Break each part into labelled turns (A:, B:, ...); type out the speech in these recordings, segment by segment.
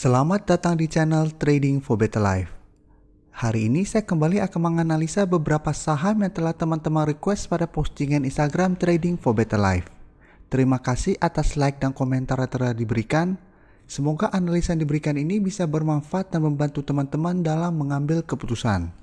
A: Selamat datang di channel Trading for Better Life. Hari ini saya kembali akan menganalisa beberapa saham yang telah teman-teman request pada postingan Instagram Trading for Better Life. Terima kasih atas like dan komentar yang telah diberikan. Semoga analisa yang diberikan ini bisa bermanfaat dan membantu teman-teman dalam mengambil keputusan.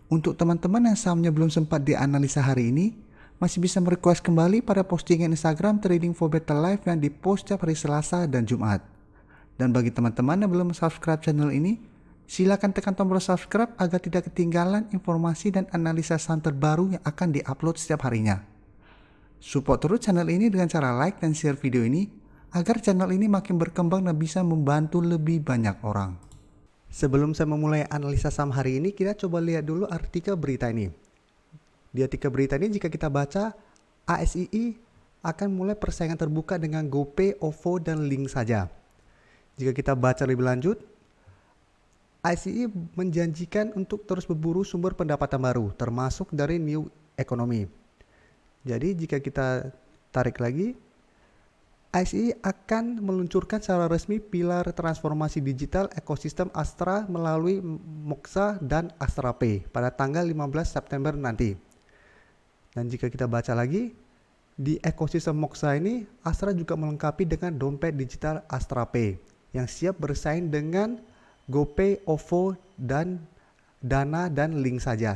A: Untuk teman-teman yang sahamnya belum sempat dianalisa hari ini, masih bisa merequest kembali pada postingan Instagram Trading for Better Life yang dipost setiap hari Selasa dan Jumat. Dan bagi teman-teman yang belum subscribe channel ini, silakan tekan tombol subscribe agar tidak ketinggalan informasi dan analisa saham terbaru yang akan diupload setiap harinya. Support terus channel ini dengan cara like dan share video ini, agar channel ini makin berkembang dan bisa membantu lebih banyak orang. Sebelum saya memulai analisa saham hari ini, kita coba lihat dulu artikel berita ini. Di artikel berita ini jika kita baca, ASII akan mulai persaingan terbuka dengan GoPay, OVO, dan Link saja. Jika kita baca lebih lanjut, ASII menjanjikan untuk terus berburu sumber pendapatan baru, termasuk dari new economy. Jadi jika kita tarik lagi, ASII akan meluncurkan secara resmi pilar transformasi digital ekosistem Astra melalui Moxa dan Astra Pay pada tanggal 15 September nanti. Dan jika kita baca lagi, di ekosistem Moxa ini, Astra juga melengkapi dengan dompet digital Astra Pay yang siap bersaing dengan GoPay, OVO, dan Dana dan Link saja.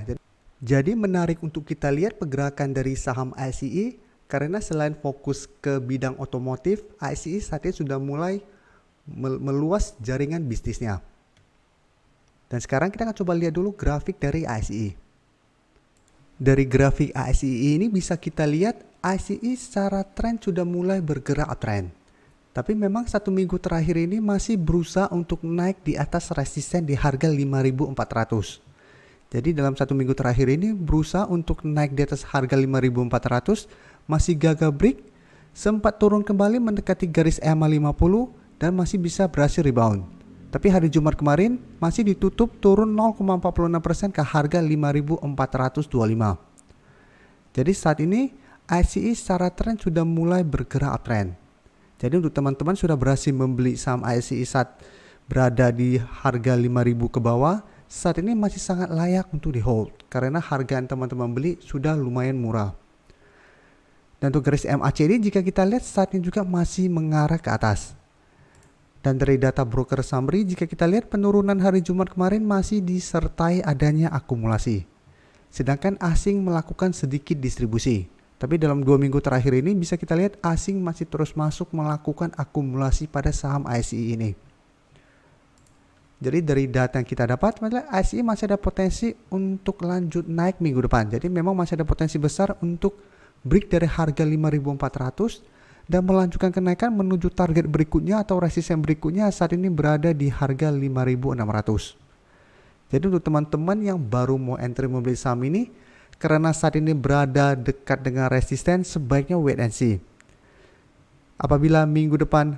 A: Jadi menarik untuk kita lihat pergerakan dari saham ASII karena selain fokus ke bidang otomotif, ASII saat ini sudah mulai meluas jaringan bisnisnya. Dan sekarang kita akan coba lihat dulu grafik dari ASII. Dari grafik ASII ini bisa kita lihat ASII secara tren sudah mulai bergerak uptrend. Tapi memang satu minggu terakhir ini masih berusaha untuk naik di atas resisten di harga 5.400. Jadi dalam satu minggu terakhir ini berusaha untuk naik di atas harga 5.400, masih gagal break, sempat turun kembali mendekati garis EMA 50 dan masih bisa berhasil rebound. Tapi hari Jumat kemarin masih ditutup turun 0,46% ke harga 5.425. Jadi saat ini ASII secara tren sudah mulai bergerak uptrend. Jadi untuk teman-teman sudah berhasil membeli saham ASII saat berada di harga 5.000 ke bawah, saat ini masih sangat layak untuk di hold karena harga yang teman-teman beli sudah lumayan murah. Dan untuk garis MACD jika kita lihat saat ini juga masih mengarah ke atas. Dan dari data broker summary jika kita lihat penurunan hari Jumat kemarin masih disertai adanya akumulasi. Sedangkan asing melakukan sedikit distribusi. Tapi dalam 2 minggu terakhir ini bisa kita lihat asing masih terus masuk melakukan akumulasi pada saham ASII ini. Jadi dari data yang kita dapat, ASII masih ada potensi untuk lanjut naik minggu depan. Jadi memang masih ada potensi besar untuk break dari harga 5.400 dan melanjutkan kenaikan menuju target berikutnya atau resisten berikutnya saat ini berada di harga 5.600. Jadi untuk teman-teman yang baru mau entry membeli saham ini, karena saat ini berada dekat dengan resisten, sebaiknya wait and see. Apabila minggu depan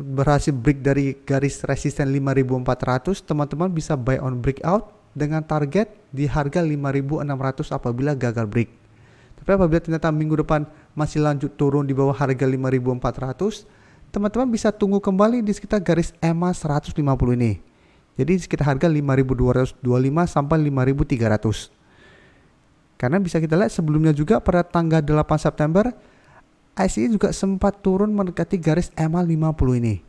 A: berhasil break dari garis resisten 5.400, teman-teman bisa buy on breakout dengan target di harga 5.600 apabila gagal break. Tapi apabila ternyata minggu depan masih lanjut turun di bawah harga 5.400, teman-teman bisa tunggu kembali di sekitar garis EMA 150 ini. Jadi sekitar harga 5.225 sampai 5.300. Karena bisa kita lihat sebelumnya juga pada tanggal 8 September, ASII juga sempat turun mendekati garis EMA 50 ini.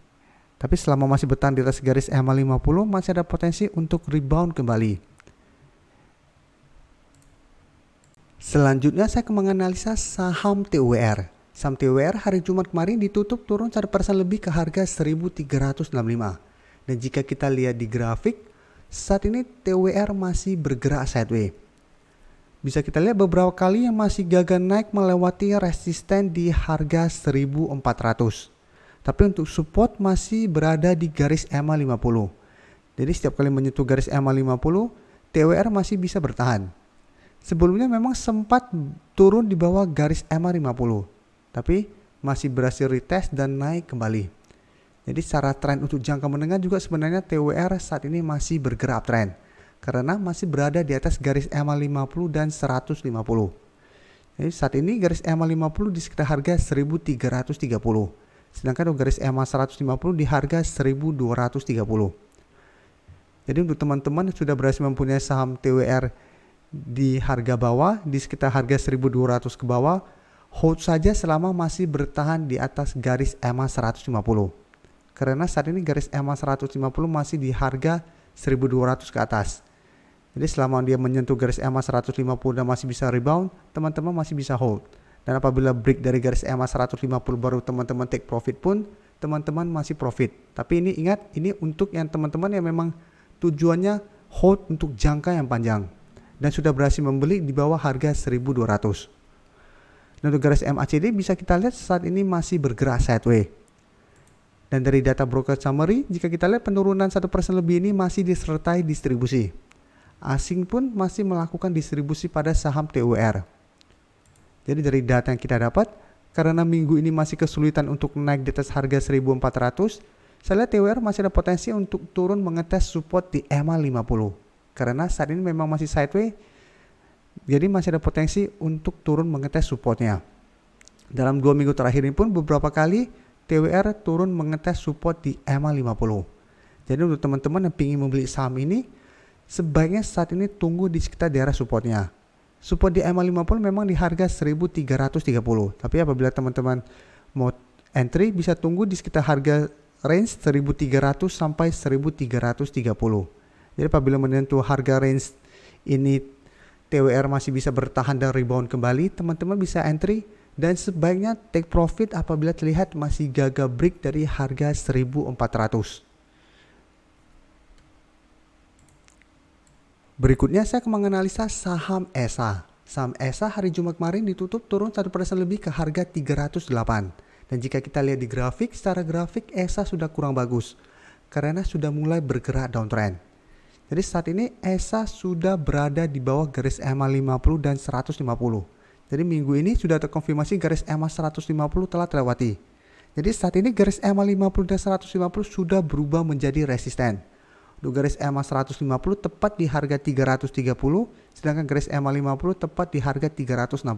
A: Tapi selama masih bertahan di atas garis EMA 50, masih ada potensi untuk rebound kembali. Selanjutnya saya akan menganalisa saham TWR. Saham TWR hari Jumat kemarin ditutup turun 1% lebih ke harga 1.365. Dan jika kita lihat di grafik, saat ini TWR masih bergerak sideways. Bisa kita lihat beberapa kali yang masih gagal naik melewati resisten di harga 1.400. Tapi untuk support masih berada di garis EMA 50. Jadi setiap kali menyentuh garis EMA 50, TWR masih bisa bertahan. Sebelumnya memang sempat turun di bawah garis EMA 50. Tapi masih berhasil retest dan naik kembali. Jadi secara tren untuk jangka menengah juga sebenarnya TWR saat ini masih bergerak uptrend. Karena masih berada di atas garis EMA 50 dan 150. Jadi saat ini garis EMA 50 di sekitar harga 1.330. Sedangkan untuk garis EMA 150 di harga 1230. Jadi untuk teman-teman yang sudah berhasil mempunyai saham TWR di harga bawah, di sekitar harga 1200 ke bawah, hold saja selama masih bertahan di atas garis EMA 150. Karena saat ini garis EMA 150 masih di harga 1200 ke atas. Jadi selama dia menyentuh garis EMA 150 dan masih bisa rebound, teman-teman masih bisa hold. Dan apabila break dari garis EMA 150 baru teman-teman take profit pun, teman-teman masih profit. Tapi ini ingat, ini untuk yang teman-teman yang memang tujuannya hold untuk jangka yang panjang dan sudah berhasil membeli di bawah harga 1200. Dan untuk garis MACD bisa kita lihat saat ini masih bergerak sideways. Dan dari data broker summary, jika kita lihat penurunan 1% lebih ini masih disertai distribusi. Asing pun masih melakukan distribusi pada saham TWR. Jadi dari data yang kita dapat, karena minggu ini masih kesulitan untuk naik di atas harga 1400, saya lihat TWR masih ada potensi untuk turun mengetes support di EMA 50. Karena saat ini memang masih sideways, jadi masih ada potensi untuk turun mengetes supportnya. Dalam 2 minggu terakhir ini pun beberapa kali TWR turun mengetes support di EMA 50. Jadi untuk teman-teman yang ingin membeli saham ini, sebaiknya saat ini tunggu di sekitar daerah supportnya. Support di EMA 50 memang di harga 1330. Tapi apabila teman-teman mau entry, bisa tunggu di sekitar harga range 1300 sampai 1330. Jadi apabila menyentuh harga range ini TWR masih bisa bertahan dan rebound kembali, teman-teman bisa entry dan sebaiknya take profit apabila terlihat masih gagal break dari harga 1400. Berikutnya saya akan menganalisa saham ESA. Saham ESA hari Jumat kemarin ditutup turun 1% lebih ke harga 308. Dan jika kita lihat di grafik, secara grafik ESA sudah kurang bagus karena sudah mulai bergerak downtrend. Jadi saat ini ESA sudah berada di bawah garis EMA 50 dan 150. Jadi minggu ini sudah terkonfirmasi garis EMA 150 telah terlewati. Jadi saat ini garis EMA 50 dan 150 sudah berubah menjadi resisten. Untuk garis EMA 150 tepat di harga 330, sedangkan garis EMA 50 tepat di harga 360.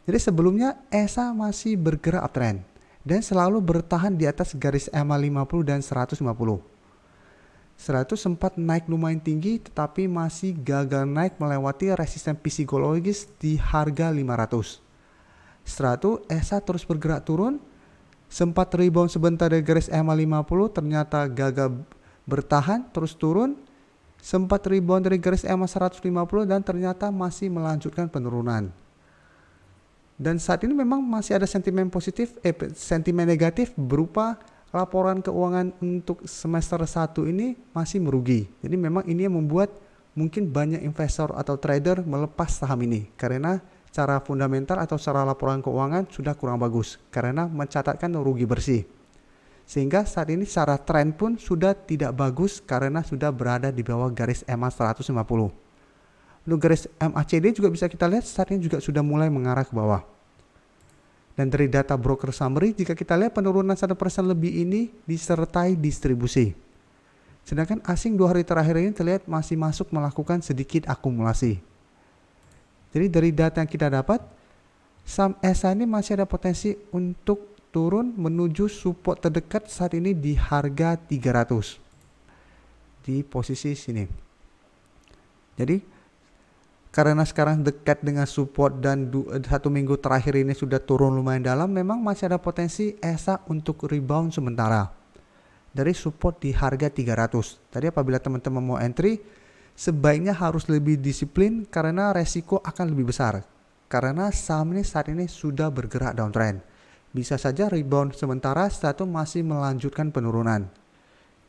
A: Jadi sebelumnya ESA masih bergerak uptrend dan selalu bertahan di atas garis EMA 50 dan 150. 100 sempat naik lumayan tinggi tetapi masih gagal naik melewati resisten psikologis di harga 500. Setelah itu ESA terus bergerak turun, sempat rebound sebentar dari garis EMA 50 ternyata gagal bertahan terus turun, sempat rebound dari garis EMA 150 dan ternyata masih melanjutkan penurunan. Dan saat ini memang masih ada sentimen positif, sentimen negatif berupa laporan keuangan untuk semester 1 ini masih merugi. Jadi memang ini yang membuat mungkin banyak investor atau trader melepas saham ini karena secara fundamental atau secara laporan keuangan sudah kurang bagus karena mencatatkan rugi bersih. Sehingga saat ini secara tren pun sudah tidak bagus karena sudah berada di bawah garis EMA 150. Untuk garis MACD juga bisa kita lihat saat ini juga sudah mulai mengarah ke bawah. Dan dari data broker summary, jika kita lihat penurunan 1% lebih ini disertai distribusi. Sedangkan asing 2 hari terakhir ini terlihat masih masuk melakukan sedikit akumulasi. Jadi dari data yang kita dapat, saham ESA ini masih ada potensi untuk turun menuju support terdekat saat ini di harga 300. Di posisi sini. Jadi karena sekarang dekat dengan support dan 1 minggu terakhir ini sudah turun lumayan dalam, memang masih ada potensi ESA untuk rebound sementara dari support di harga 300. Tadi apabila teman-teman mau entry, sebaiknya harus lebih disiplin karena resiko akan lebih besar. Karena saham ini saat ini sudah bergerak downtrend. Bisa saja rebound sementara setelah itu masih melanjutkan penurunan.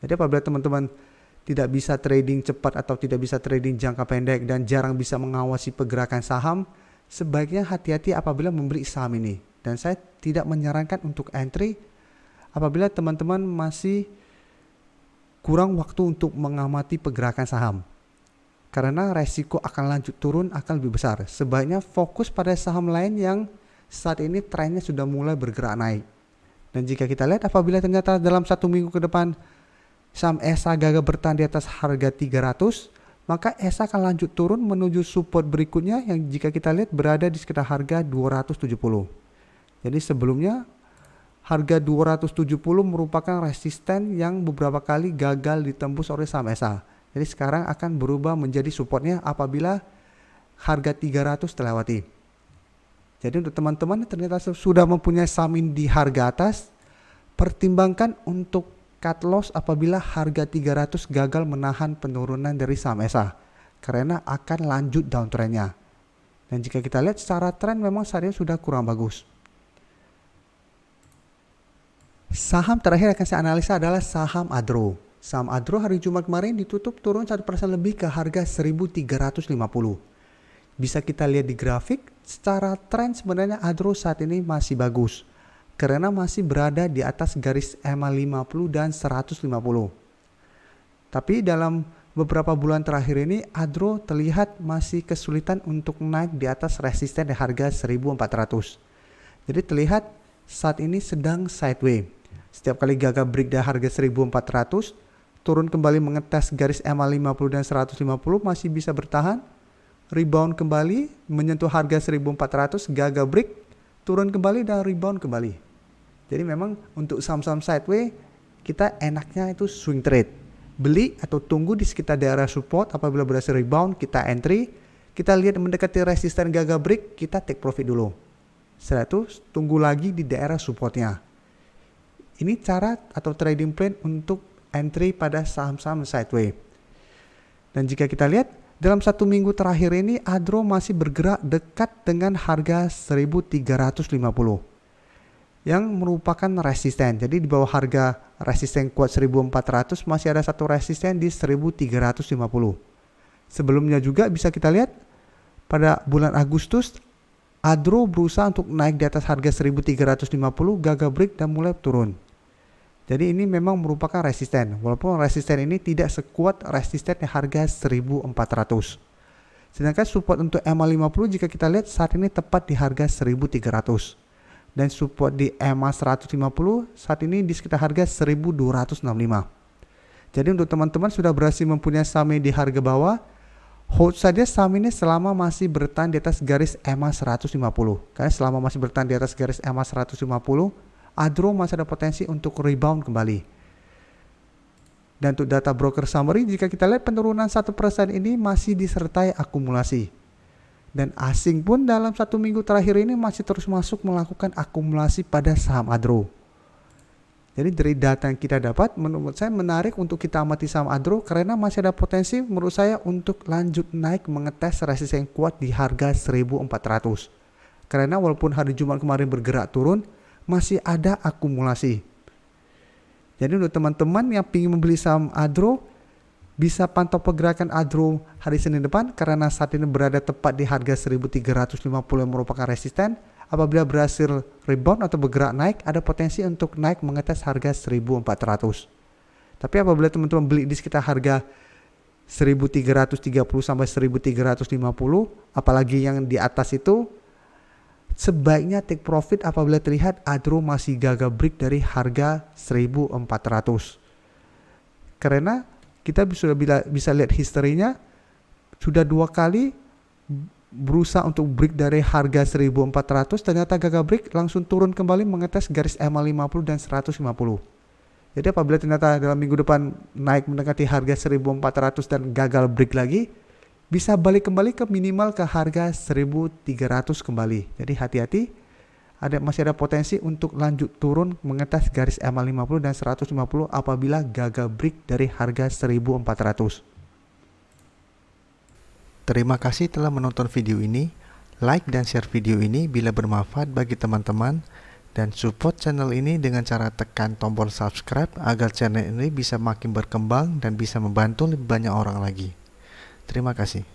A: Jadi apabila teman-teman tidak bisa trading cepat atau tidak bisa trading jangka pendek dan jarang bisa mengawasi pergerakan saham, sebaiknya hati-hati apabila membeli saham ini. Dan saya tidak menyarankan untuk entry apabila teman-teman masih kurang waktu untuk mengamati pergerakan saham. Karena resiko akan lanjut turun akan lebih besar. Sebaiknya fokus pada saham lain yang saat ini trennya sudah mulai bergerak naik. Dan jika kita lihat apabila ternyata dalam 1 minggu ke depan saham ESA gagal bertahan di atas harga 300, maka ESA akan lanjut turun menuju support berikutnya yang jika kita lihat berada di sekitar harga 270. Jadi sebelumnya harga 270 merupakan resisten yang beberapa kali gagal ditembus oleh saham SA. Jadi sekarang akan berubah menjadi supportnya apabila harga 300 terlewati. Jadi untuk teman-teman yang ternyata sudah mempunyai saham ini di harga atas, pertimbangkan untuk cut loss apabila harga 300 gagal menahan penurunan dari saham SA, karena akan lanjut downtrendnya. Dan jika kita lihat secara tren memang saat ini sudah kurang bagus. Saham terakhir akan saya analisa adalah saham Adro. Saham Adro hari Jumat kemarin ditutup turun 1% lebih ke harga 1350. Bisa kita lihat di grafik, secara tren sebenarnya Adro saat ini masih bagus karena masih berada di atas garis EMA 50 dan 150. Tapi dalam beberapa bulan terakhir ini Adro terlihat masih kesulitan untuk naik di atas resisten di harga 1400. Jadi terlihat saat ini sedang sideways. Setiap kali gagal break dari harga 1400, turun kembali mengetes garis EMA 50 dan 150 masih bisa bertahan. Rebound kembali menyentuh harga 1400, gagal break, turun kembali dan rebound kembali. Jadi memang untuk saham-saham sideways kita enaknya itu swing trade. Beli atau tunggu di sekitar daerah support, apabila berhasil rebound kita entry, kita lihat mendekati resisten gagal break, kita take profit dulu. Setelah itu tunggu lagi di daerah supportnya. Ini cara atau trading plan untuk entry pada saham-saham sideways. Dan jika kita lihat dalam 1 minggu terakhir ini Adro masih bergerak dekat dengan harga 1350 yang merupakan resisten. Jadi di bawah harga resisten kuat 1400 masih ada satu resisten di 1350. Sebelumnya juga bisa kita lihat pada bulan Agustus Adro berusaha untuk naik di atas harga 1350, gagal break dan mulai turun. Jadi ini memang merupakan resisten, walaupun resisten ini tidak sekuat resisten di harga 1400. Sedangkan support untuk EMA 50 jika kita lihat saat ini tepat di harga 1300. Dan support di EMA 150 saat ini di sekitar harga 1265. Jadi untuk teman-teman sudah berhasil mempunyai saham di harga bawah, hold saja saham ini selama masih bertahan di atas garis EMA 150. Karena selama masih bertahan di atas garis EMA 150, Adro masih ada potensi untuk rebound kembali. Dan untuk data broker summary, jika kita lihat penurunan 1% ini masih disertai akumulasi. Dan asing pun dalam 1 minggu terakhir ini masih terus masuk melakukan akumulasi pada saham Adro. Jadi dari data yang kita dapat, menurut saya menarik untuk kita amati saham Adro karena masih ada potensi menurut saya untuk lanjut naik mengetes resisten kuat di harga 1400. Karena walaupun hari Jumat kemarin bergerak turun, masih ada akumulasi. Jadi untuk teman-teman yang ingin membeli saham Adro, bisa pantau pergerakan Adro hari Senin depan karena saat ini berada tepat di harga 1350 yang merupakan resisten. Apabila berhasil rebound atau bergerak naik, ada potensi untuk naik mengetes harga 1400. Tapi apabila teman-teman beli di sekitar harga 1330 sampai 1350, apalagi yang di atas itu, sebaiknya take profit apabila terlihat Adro masih gagal break dari harga 1400. Karena kita sudah bisa lihat historinya, sudah 2 kali berusaha untuk break dari harga 1400, ternyata gagal break, langsung turun kembali mengetes garis EMA 50 dan 150. Jadi apabila ternyata dalam minggu depan naik mendekati harga 1400 dan gagal break lagi, bisa balik kembali ke minimal ke harga 1300 kembali. Jadi hati-hati, masih ada potensi untuk lanjut turun mengetes garis EMA 50 dan 150 apabila gagal break dari harga 1400. Terima kasih telah menonton video ini. Like dan share video ini bila bermanfaat bagi teman-teman, dan support channel ini dengan cara tekan tombol subscribe agar channel ini bisa makin berkembang dan bisa membantu lebih banyak orang lagi. Terima kasih.